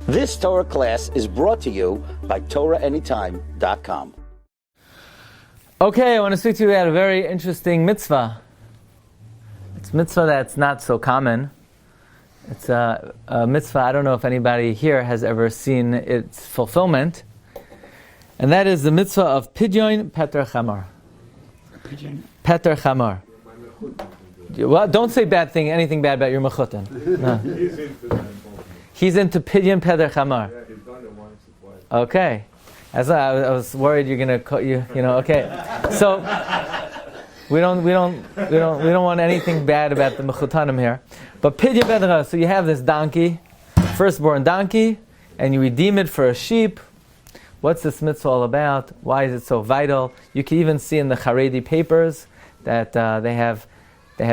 This Torah class is brought to you by TorahAnytime.com. Okay, I want to speak to you about a very interesting mitzvah. It's a mitzvah that's not so common. It's a mitzvah, I don't know if anybody here has ever seen its fulfillment. And that is the mitzvah of Pidyon Peter Chamar. Peter Chamar. Well, don't say anything bad about your mechutin. No. He's into Pidyon Peter Chamar. Yeah, he's done it once or twice. Okay. As I was worried you're gonna okay. So we don't want anything bad about the mechutanim here. But Pidyon Peter, so you have this donkey, firstborn donkey, and you redeem it for a sheep. What's this mitzvah all about? Why is it so vital? You can even see in the Haredi papers that they have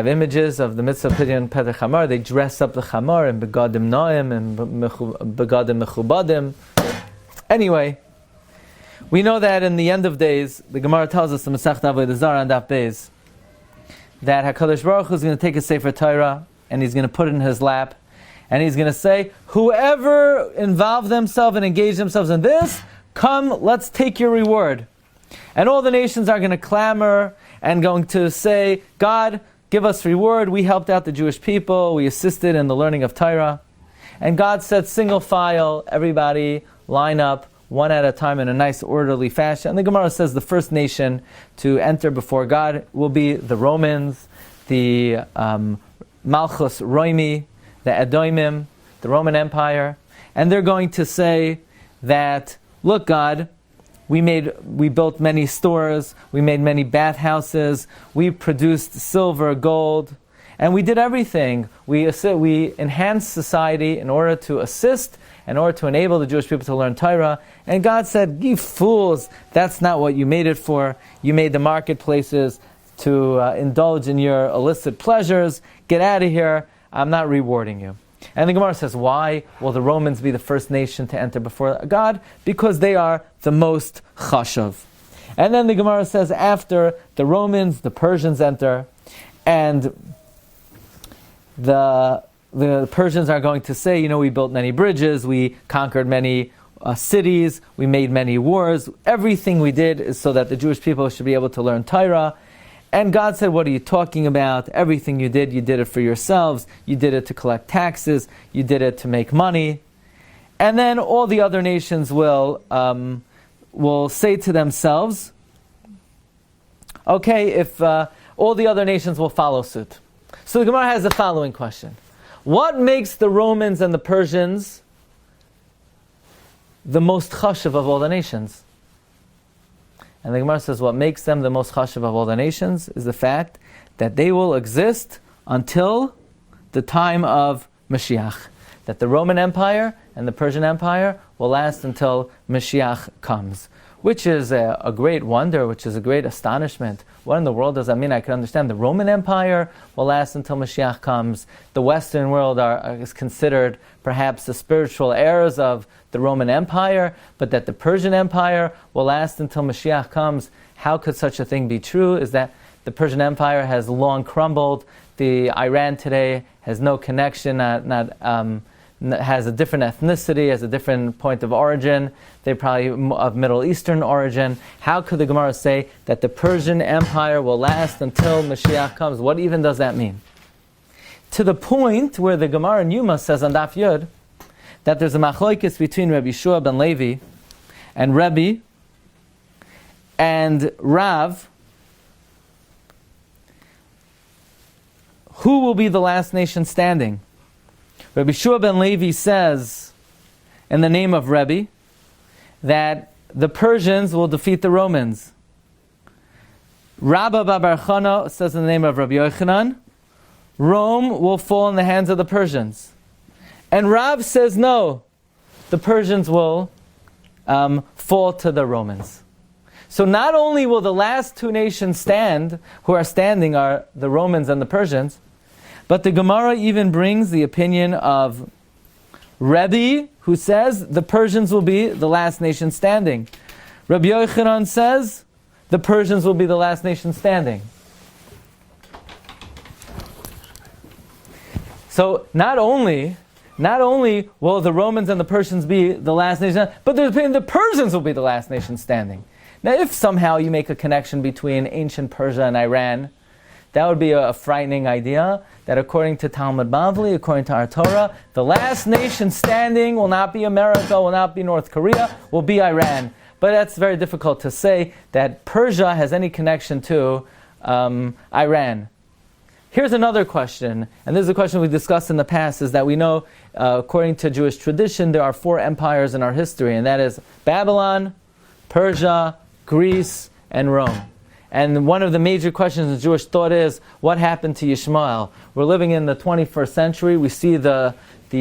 images of the mitzvah Pidyon Peter Chamar. They dress up the Chamar in begadim noim and begadim mechubadim. Anyway, we know that in the end of days, the Gemara tells us, the Masechet Avodah Zarah on Daf Beis, that HaKadosh Baruch Hu is going to take a Sefer Torah and he's going to put it in his lap, and he's going to say, whoever involved themselves and engaged themselves in this, come, let's take your reward. And all the nations are going to clamor and going to say, God, give us reward. We helped out the Jewish people. We assisted in the learning of Torah. And God said, single file, everybody line up, one at a time in a nice orderly fashion. And the Gemara says the first nation to enter before God will be the Romans, the Malchus Roimi, the Edomim, the Roman Empire. And they're going to say that, look, God, we built many stores, we made many bathhouses, we produced silver, gold, and we did everything. We enhanced society in order to assist, in order to enable the Jewish people to learn Torah. And God said, you fools, that's not what you made it for. You made the marketplaces to indulge in your illicit pleasures. Get out of here. I'm not rewarding you. And the Gemara says, why will the Romans be the first nation to enter before God? Because they are the most chashav. And then the Gemara says, after the Romans, the Persians enter, and the Persians are going to say, we built many bridges, we conquered many cities, we made many wars. Everything we did is so that the Jewish people should be able to learn Torah. And God said, what are you talking about? Everything you did it for yourselves. You did it to collect taxes. You did it to make money. And then all the other nations will say to themselves, okay, if all the other nations will follow suit. So the Gemara has the following question. What makes the Romans and the Persians the most chashav of all the nations? And the Gemara says what makes them the most chashav of all the nations is the fact that they will exist until the time of Mashiach. That the Roman Empire and the Persian Empire will last until Mashiach comes. Which is a great wonder, which is a great astonishment. What in the world does that mean? I can understand the Roman Empire will last until Mashiach comes. The Western world is considered perhaps the spiritual heirs of the Roman Empire, but that the Persian Empire will last until Mashiach comes. How could such a thing be true? Is that the Persian Empire has long crumbled. The Iran today has no connection, has a different ethnicity, has a different point of origin. They're probably of Middle Eastern origin. How could the Gemara say that the Persian Empire will last until Mashiach comes? What even does that mean? To the point where the Gemara in Yuma says on Daf Yud that there's a machlokes between Rabbi Shiur ben Levi and Rabbi and Rav. Who will be the last nation standing? Rabbi Shiur ben Levi says, in the name of Rabbi, that the Persians will defeat the Romans. Rabbi Bar Chana says in the name of Rabbi Yochanan, Rome will fall in the hands of the Persians. And Rav says no, the Persians will fall to the Romans. So not only will the last two nations stand, who are standing are the Romans and the Persians, but the Gemara even brings the opinion of Rabbi, who says the Persians will be the last nation standing. Rabbi Yochanan says the Persians will be the last nation standing. So not only not only will the Romans and the Persians be the last nation, but the Persians will be the last nation standing. Now, if somehow you make a connection between ancient Persia and Iran, that would be a frightening idea, that according to Talmud Bavli, according to our Torah, the last nation standing will not be America, will not be North Korea, will be Iran. But that's very difficult to say that Persia has any connection to Iran. Here's another question, and this is a question we discussed in the past, is that we know, according to Jewish tradition, there are 4 empires in our history, and that is Babylon, Persia, Greece, and Rome. And one of the major questions in Jewish thought is, what happened to Yishmael? We're living in the 21st century. We see the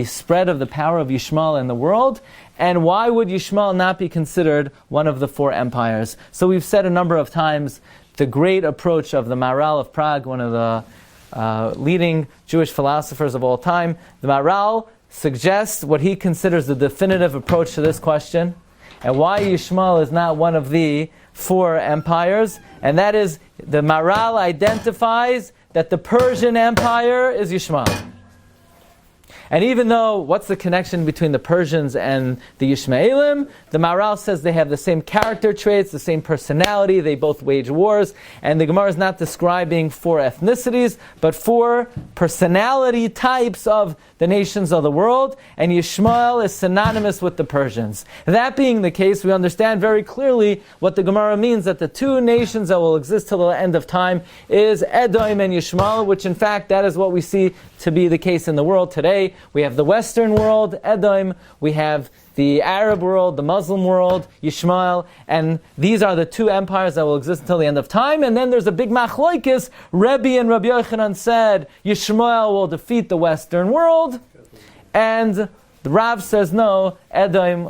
spread of the power of Yishmael in the world. And why would Yishmael not be considered one of the 4 empires? So we've said a number of times, the great approach of the Maharal of Prague, one of the leading Jewish philosophers of all time, the Maharal suggests what he considers the definitive approach to this question, and why Yishmael is not one of the 4 empires, and that is, the Maharal identifies that the Persian Empire is Yishmael. And even though, what's the connection between the Persians and the Yishmaelim? The Maharal says they have the same character traits, the same personality, they both wage wars, and the Gemara is not describing 4 ethnicities, but 4 personality types of the nations of the world, and Yishmael is synonymous with the Persians. That being the case, we understand very clearly what the Gemara means, that the 2 nations that will exist till the end of time is Edom and Yishmael, which in fact, that is what we see to be the case in the world today. We have the Western world, Edom, we have the Arab world, the Muslim world, Yishmael, and these are the 2 empires that will exist until the end of time. And then there's a big machloikis. Rabbi and Rabbi Yochanan said Yishmael will defeat the Western world, and the Rav says no, Edom,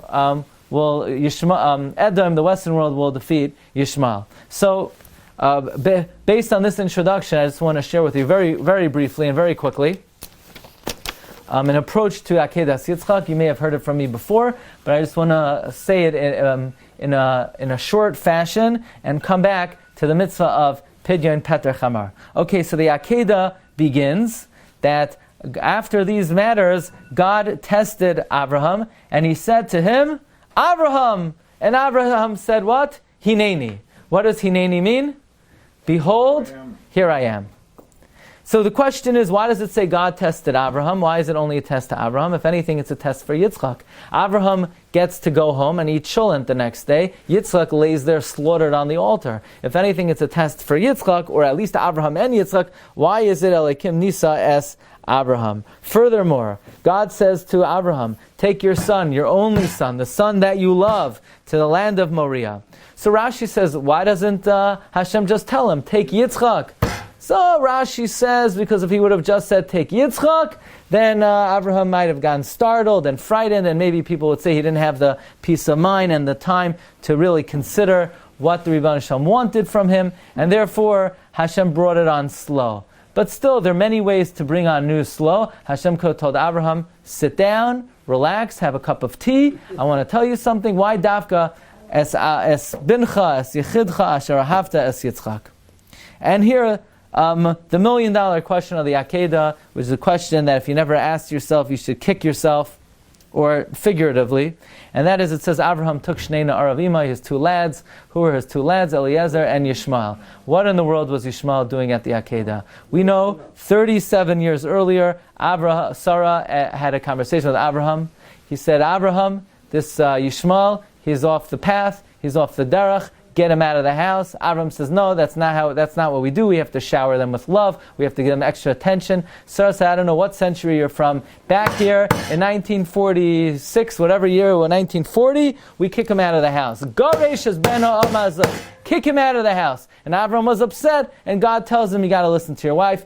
Edom, the Western world, will defeat Yishmael. So, based on this introduction, I just want to share with you very, very briefly and very quickly an approach to Akedas Yitzchak. You may have heard it from me before, but I just want to say it in a short fashion and come back to the mitzvah of Pidyon Peter Chamar. Okay, so the Akedah begins that after these matters, God tested Abraham, and He said to him, Abraham! And Abraham said what? Hineni. What does Hineni mean? Behold, here I am. So the question is, why does it say God tested Abraham? Why is it only a test to Abraham? If anything, it's a test for Yitzchak. Abraham gets to go home and eat cholent the next day. Yitzchak lays there slaughtered on the altar. If anything, it's a test for Yitzchak, or at least Abraham and Yitzchak. Why is it Elikim Nisa es Abraham? Furthermore, God says to Abraham, take your son, your only son, the son that you love, to the land of Moriah. So Rashi says, why doesn't Hashem just tell him, take Yitzchak? So Rashi says, because if he would have just said, take Yitzchak, then Abraham might have gotten startled and frightened, and maybe people would say he didn't have the peace of mind and the time to really consider what the Rebbeinu Shalom wanted from him, and therefore Hashem brought it on slow. But still, there are many ways to bring on news slow. Hashem could have told Abraham, sit down, relax, have a cup of tea. I want to tell you something. Why dafka es bincha, es yichidcha, asher ahavta es Yitzchak? And here, the million-dollar question of the Akedah, which is a question that if you never asked yourself, you should kick yourself, or figuratively, and that is, it says, Abraham took Shnei Na'aravima, his 2 lads. Who were his 2 lads? Eliezer and Yishmael. What in the world was Yishmael doing at the Akedah? We know 37 years earlier, Sarah had a conversation with Abraham. He said, Abraham, this Yishmael, he's off the path, he's off the derech, get him out of the house. Abraham says, no, that's not what we do. We have to shower them with love. We have to give them extra attention. Sarah said, I don't know what century you're from. Back here in 1946, whatever year, 1940, we kick him out of the house. Kick him out of the house. And Abraham was upset, and God tells him, you got to listen to your wife.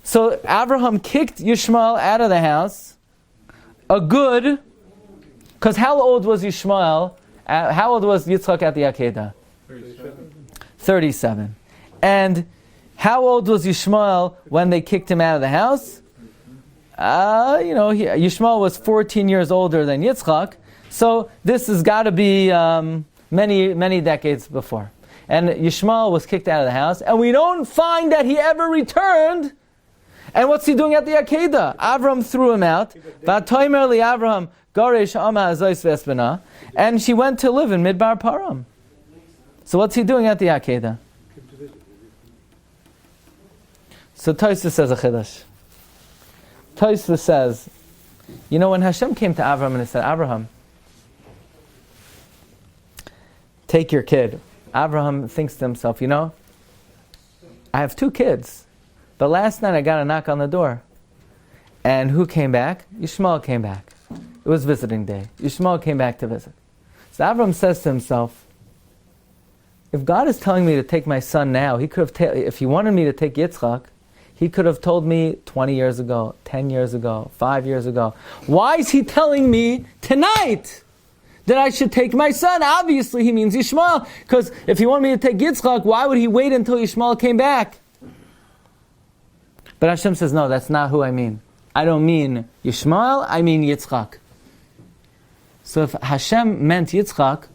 So Abraham kicked Yishmael out of the house. Because how old was Yishmael? How old was Yitzchak at the Akedah? 37. And how old was Yishmael when they kicked him out of the house? Yishmael was 14 years older than Yitzchak. So this has got to be many, many decades before. And Yishmael was kicked out of the house. And we don't find that he ever returned And what's he doing at the Akedah? Avram threw him out. V'atoimer li Avram garesh ama azos vespena. And she went to live in Midbar Param. So what's he doing at the Akedah? So Tosfos says a chiddush. Tosfos says, you know, when Hashem came to Avram and he said, Abraham, take your kid. Abraham thinks to himself, you know, I have 2 kids. But last night I got a knock on the door. And who came back? Yishmael came back. It was visiting day. Yishmael came back to visit. So Abraham says to himself, if God is telling me to take my son now, he could have if he wanted me to take Yitzchak, he could have told me 20 years ago, 10 years ago, 5 years ago. Why is he telling me tonight that I should take my son? Obviously he means Yishmael, because if he wanted me to take Yitzchak, why would he wait until Yishmael came back? But Hashem says, no, that's not who I mean. I don't mean Yishmael, I mean Yitzchak. So if Hashem meant Yitzchak,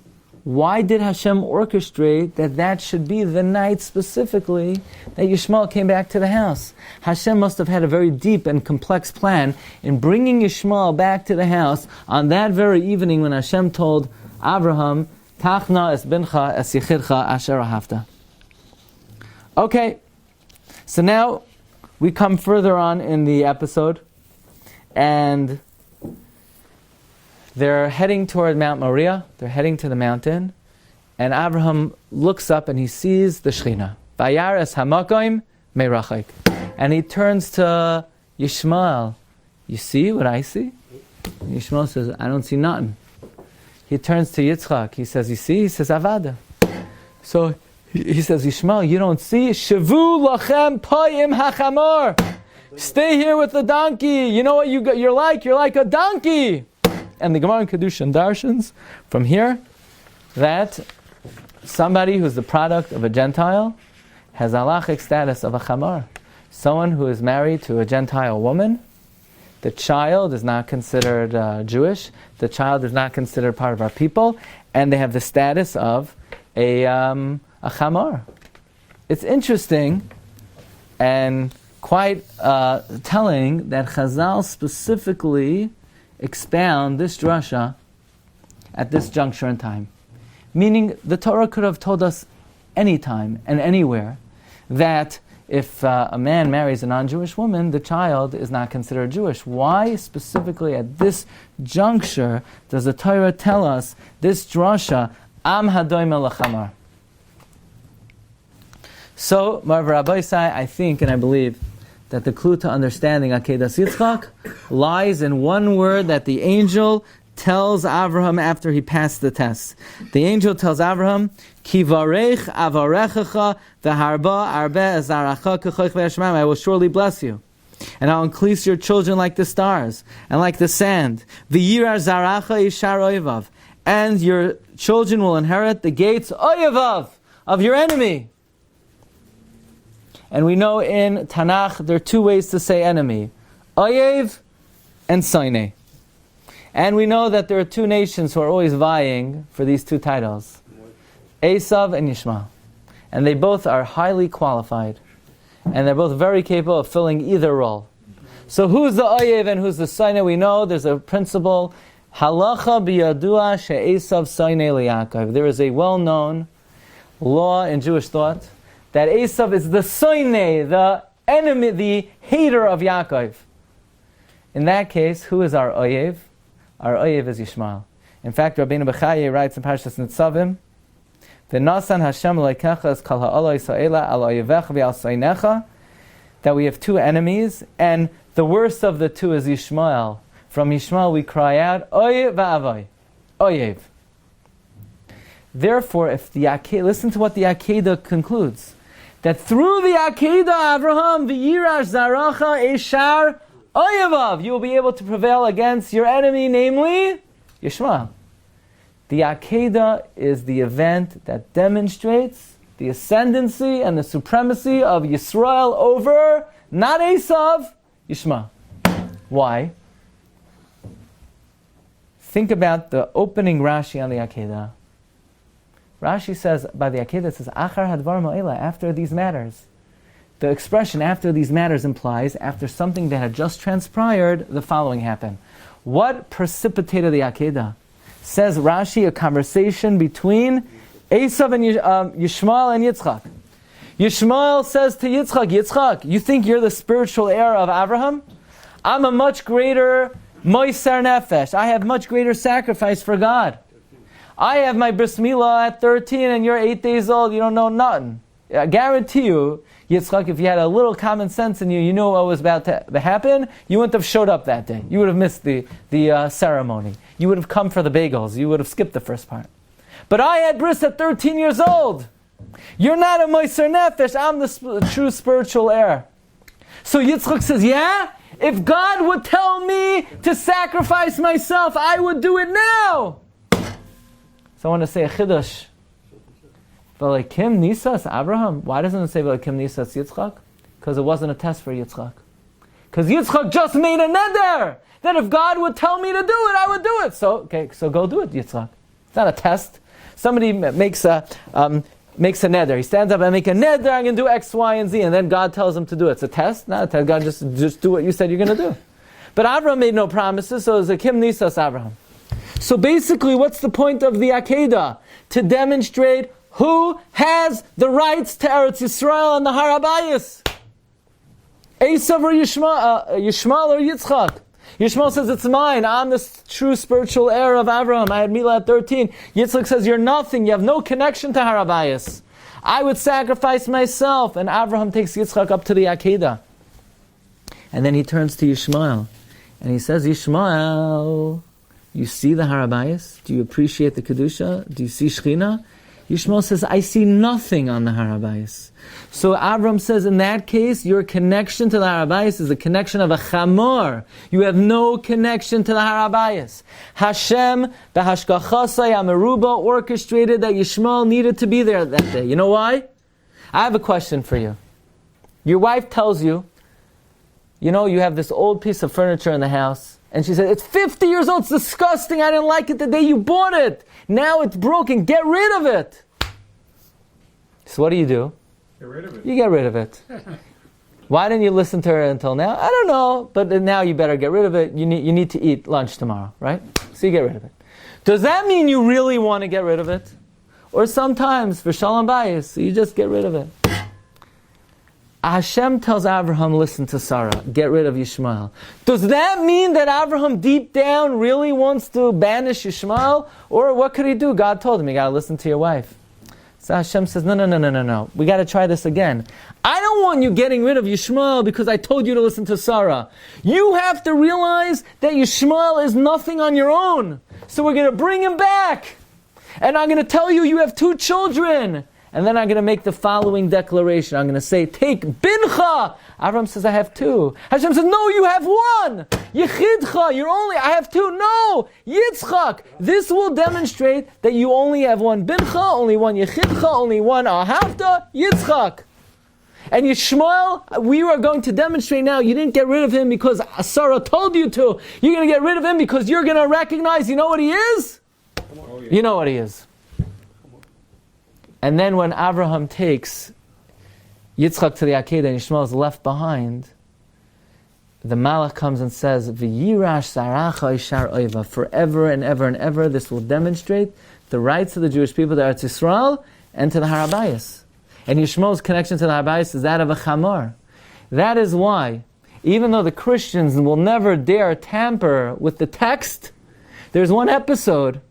why did Hashem orchestrate that should be the night specifically that Yishmael came back to the house? Hashem must have had a very deep and complex plan in bringing Yishmael back to the house on that very evening when Hashem told Abraham, Tachna es bincha es yichidcha asher ahavta. Okay, so now we come further on in the episode, and they're heading toward Mount Moriah. They're heading to the mountain. And Abraham looks up and he sees the Shechina. Vayeira es hamakoim merachik. And he turns to Yishmael. You see what I see? And Yishmael says, I don't see nothing. He turns to Yitzchak. He says, you see? He says, Avada. So he says, Yishmael, you don't see? Shavu lachem payim hachamor. Stay here with the donkey. You know what you're like? You're like a donkey. And the Gemara in Kedushin darshans from here that somebody who's the product of a Gentile has halachic status of a chamar. Someone who is married to a Gentile woman, the child is not considered Jewish, the child is not considered part of our people, and they have the status of a chamar. It's interesting and quite telling that Chazal specifically expound this drasha at this juncture in time. Meaning the Torah could have told us anytime and anywhere that if a man marries a non-Jewish woman, the child is not considered Jewish. Why specifically at this juncture does the Torah tell us this drasha, Am Hadoim Elachamar? So, Rabbi say, I think and I believe that the clue to understanding Akedas Yitzchak lies in one word that the angel tells Avraham after he passed the test. The angel tells Avraham, Ki varech avarechecha v'harba arbe azaracha k'choich v'yashmam. I will surely bless you, and I'll increase your children like the stars and like the sand. V'yirar zaracha ishar oyevav, and your children will inherit the gates oyevav of your enemy. And we know in Tanakh there are 2 ways to say enemy, Oyev and Soine. And we know that there are 2 nations who are always vying for these 2 titles, Esav and Yishmael. And they both are highly qualified. And they're both very capable of filling either role. So who's the Oyev and who's the Soine? We know there's a principle, Halacha biyadua she'esav Soine liYaakov. There is a well-known law in Jewish thought that Esav is the soine, the enemy, the hater of Yaakov. In that case, who is our oyev? Our oyev is Yishmael. In fact, Rabbeinu Bechaya writes in Parsha Nitzavim, "V'nasan Hashem leikecha es kol ha'oloi sa'ela al oyevecha v'al soinecha," that we have 2 enemies, and the worst of the 2 is Yishmael. From Yishmael we cry out, Oyev v'avoy, oyev. Therefore, if the listen to what the Akedah concludes. That through the Akedah, Avraham, v'yirash zaracha eshar oyevav, you will be able to prevail against your enemy, namely Yishmael. The Akedah is the event that demonstrates the ascendancy and the supremacy of Yisrael over, not Esav, Yishmael. Why? Think about the opening Rashi on the Akedah. Rashi says, by the Akedah, it says, Achar hadvar ma'ila, after these matters. the expression after these matters implies, after something that had just transpired, the following happened. What precipitated the Akedah? Says Rashi, a conversation between Esav and Yishmael and Yitzchak. Yishmael says to Yitzchak, Yitzchak, you think you're the spiritual heir of Abraham? I'm a much greater Moiser Nefesh. I have much greater sacrifice for God. I have my bris milah at 13 and you're 8 days old, you don't know nothing. I guarantee you, Yitzchak, if you had a little common sense in you, you knew what was about to happen, you wouldn't have showed up that day. You would have missed the ceremony. You would have come for the bagels. You would have skipped the first part. But I had bris at 13 years old. You're not a Moiser Nefesh. I'm the true spiritual heir. So Yitzchak says, yeah? If God would tell me to sacrifice myself, I would do it now. So I want to say a chiddush. V'alekim nisas Abraham. Why doesn't it say v'alekim nisas Yitzchak? Because it wasn't a test for Yitzchak. Because Yitzchak just made a neder that if God would tell me to do it, I would do it. So go do it, Yitzchak. It's not a test. Somebody makes a neder. He stands up and make a neder. I'm going to do X, Y, and Z, and then God tells him to do it. It's a test, not a test. God just do what you said you're going to do. But Abraham made no promises, so it's a kim nisas Abraham. So basically, what's the point of the Akedah? To demonstrate who has the rights to Eretz Yisrael and the Har HaBayis. Esav or Yishmael or Yitzchak. Yishmael says, it's mine. I'm the true spiritual heir of Abraham. I had Milah at 13. Yitzchak says, you're nothing. You have no connection to Har HaBayis. I would sacrifice myself. And Abraham takes Yitzchak up to the Akedah. And then he turns to Yishmael. And he says, Yishmael, you see the Har HaBayis? Do you appreciate the Kedusha? Do you see Shechina? Yishmael says, I see nothing on the Har HaBayis. So Avram says, in that case, your connection to the Har HaBayis is a connection of a chamor. You have no connection to the Har HaBayis. Hashem, b'hashgachasai ameruba, orchestrated that Yishmael needed to be there that day. You know why? I have a question for you. Your wife tells you, you have this old piece of furniture in the house, and she said, it's 50 years old, it's disgusting, I didn't like it the day you bought it. Now it's broken, get rid of it. So what do? Get rid of it. You get rid of it. Why didn't you listen to her until now? I don't know, but now you better get rid of it. You need to eat lunch tomorrow, right? So you get rid of it. Does that mean you really want to get rid of it? Or sometimes, for shalom bayis, you just get rid of it. Hashem tells Abraham, listen to Sarah, get rid of Yishmael. Does that mean that Abraham deep down really wants to banish Yishmael? Or what could he do? God told him, you got to listen to your wife. So Hashem says, no. We got to try this again. I don't want you getting rid of Yishmael because I told you to listen to Sarah. You have to realize that Yishmael is nothing on your own. So we're going to bring him back. And I'm going to tell you have 2 children. And then I'm going to make the following declaration. I'm going to say, take bincha. Avram says, I have 2. Hashem says, no, you have 1. Yechidcha, I have 2. No, Yitzchak. This will demonstrate that you only have 1 bincha, only 1 yechidcha, only 1 ahavta, Yitzchak. And Yishmael, we are going to demonstrate now, you didn't get rid of him because Sarah told you to. You're going to get rid of him because you're going to recognize, you know what he is? You know what he is. And then when Abraham takes Yitzchak to the Akedah and Yishmael is left behind, the Malach comes and says, V'yirash zaracha ishar oiva. Forever and ever and ever, this will demonstrate the rights of the Jewish people to Eretz Yisrael and to the Har HaBayis. And Yishmael's connection to the Har HaBayis is that of a chamor. That is why, even though the Christians will never dare tamper with the text, there's one episode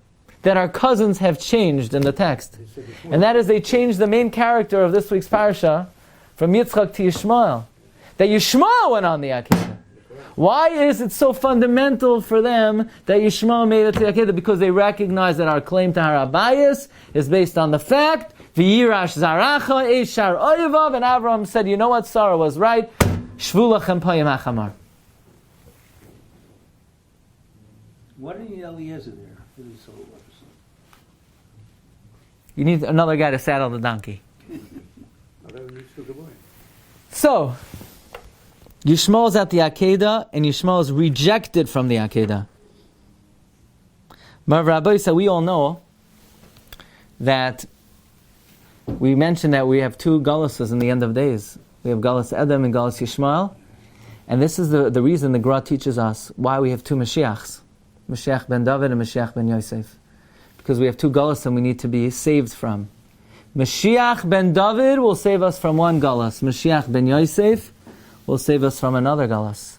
that our cousins have changed in the text. And that is they changed the main character of this week's Parsha from Yitzchak to Yishmael. That Yishmael went on the Akedah. Why is it so fundamental for them that Yishmael made it to the Akedah? Because they recognize that our claim to Har HaBayis is based on the fact, V'yirash zaracha eshar oyevav, and Abraham said, you know what, Sarah was right, Shvu lachem payim hachamar. Why didn't you Eliezer there? You need another guy to saddle the donkey. So, Yishmael is at the Akedah, and Yishmael is rejected from the Akedah. Rabbi said, we all know that we mentioned that we have 2 galuses in the end of days. We have Galus Edom and Galus Yishmael. And this is the reason the Gra teaches us why we have two Mashiachs. Mashiach ben David and Mashiach ben Yosef. Because we have two Galus and we need to be saved from. Mashiach ben David will save us from one Galus. Mashiach ben Yosef will save us from another Galus.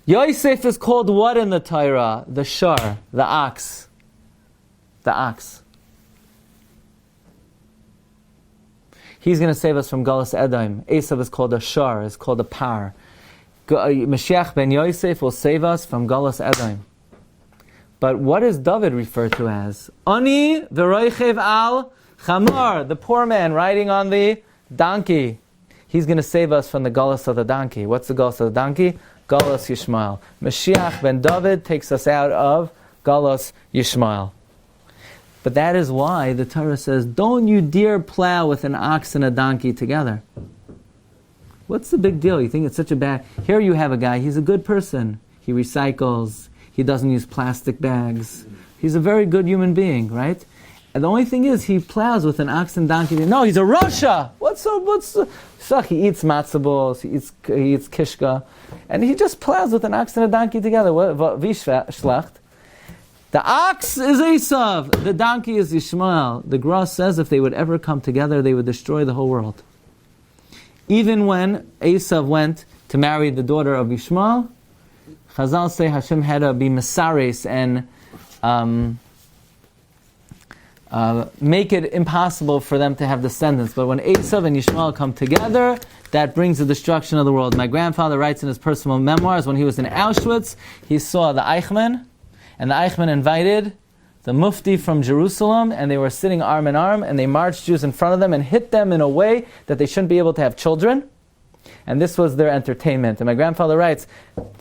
Yosef is called what in the Torah? The shar, the ox. The ox. He's going to save us from Galus Edom. Esav is called a shar, is called a par. Mashiach ben Yosef will save us from Galus Edom. But what is David referred to as? Ani v'roichev al chamar, the poor man riding on the donkey. He's going to save us from the Galus of the donkey. What's the Galus of the donkey? Galus Yishmael. Mashiach ben David takes us out of Galus Yishmael. But that is why the Torah says, don't you dare plow with an ox and a donkey together. What's the big deal? You think it's such a bad... Here you have a guy, he's a good person. He recycles, he doesn't use plastic bags. He's a very good human being, right? And the only thing is, he plows with an ox and donkey. No, he's a Rasha! He eats matzo balls, he eats kishka, and he just plows with an ox and a donkey together. Vishlecht. The ox is Esav, the donkey is Yishmael. The Gra says if they would ever come together, they would destroy the whole world. Even when Esav went to marry the daughter of Yishmael, Chazal say Hashem had to be Mesares and make it impossible for them to have descendants. But when Esav and Yishmael come together, that brings the destruction of the world. My grandfather writes in his personal memoirs, when he was in Auschwitz, he saw the Eichmann, and the Eichmann invited the Mufti from Jerusalem, and they were sitting arm in arm, and they marched Jews in front of them and hit them in a way that they shouldn't be able to have children. And this was their entertainment. And my grandfather writes,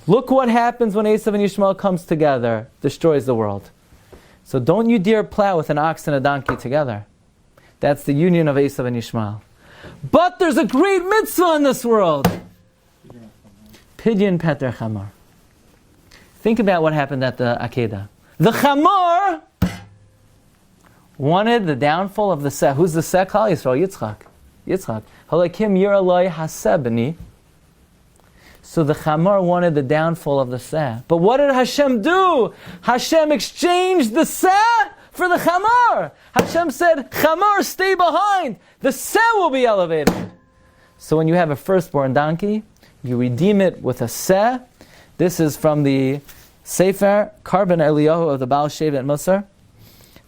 look what happens when Esav and Yishmael comes together, destroys the world. So don't you dare plow with an ox and a donkey together. That's the union of Esav and Yishmael. But there's a great mitzvah in this world. Pidyon Peter Chamar. Think about what happened at the Akedah. The Chamar wanted the downfall of the Seh. Who's the Seh? Klal Yisrael, Yitzchak. Halakim Yiraloi Hasebani. So the Chamar wanted the downfall of the Seh. But what did Hashem do? Hashem exchanged the Seh for the Chamar. Hashem said, Chamar, stay behind. The Seh will be elevated. So when you have a firstborn donkey, you redeem it with a Seh. This is from the Sefer Karban Eliyahu of the Baal Sheva at Musar.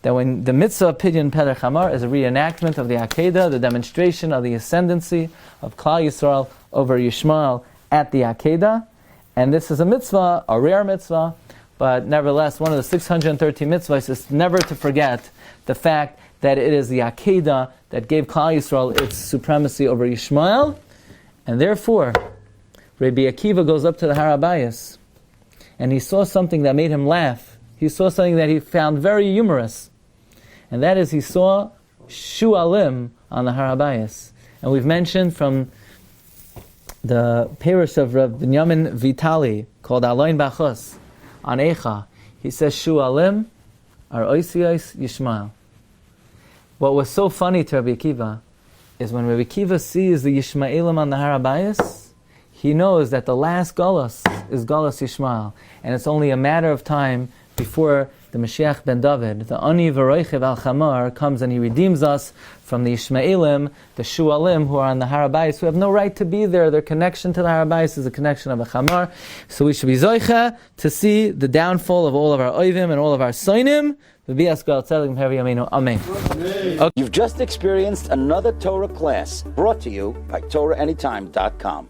That when the mitzvah of Pidyon Peder Chamar is a reenactment of the Akedah, the demonstration of the ascendancy of Klal Yisrael over Yishmael at the Akedah. And this is a mitzvah, a rare mitzvah, but nevertheless, one of the 613 mitzvahs is never to forget the fact that it is the Akedah that gave Klal Yisrael its supremacy over Yishmael. And therefore, Rabbi Akiva goes up to the Har HaBayis, and he saw something that made him laugh. He saw something that he found very humorous. And that is, he saw Shualim on the Har HaBayis. And we've mentioned from the parish of Rav Binyamin Vitali, called Aloin Bachos, on Eicha, he says, Shualim are Oisiyos Yishmael. What was so funny to Rabbi Akiva is when Rabbi Akiva sees the Yishmaelim on the Har HaBayis, he knows that the last Galus is Galus Yishmael, and it's only a matter of time before the Mashiach ben David, the Ani v'roichev al Chamar, comes and he redeems us from the Yishmaelim, the Shualim, who are on the Har HaBayis, who have no right to be there. Their connection to the Har HaBayis is a connection of a Chamar. So we should be zoicha to see the downfall of all of our oivim and all of our soinim. Amen. Okay. You've just experienced another Torah class brought to you by TorahAnytime.com.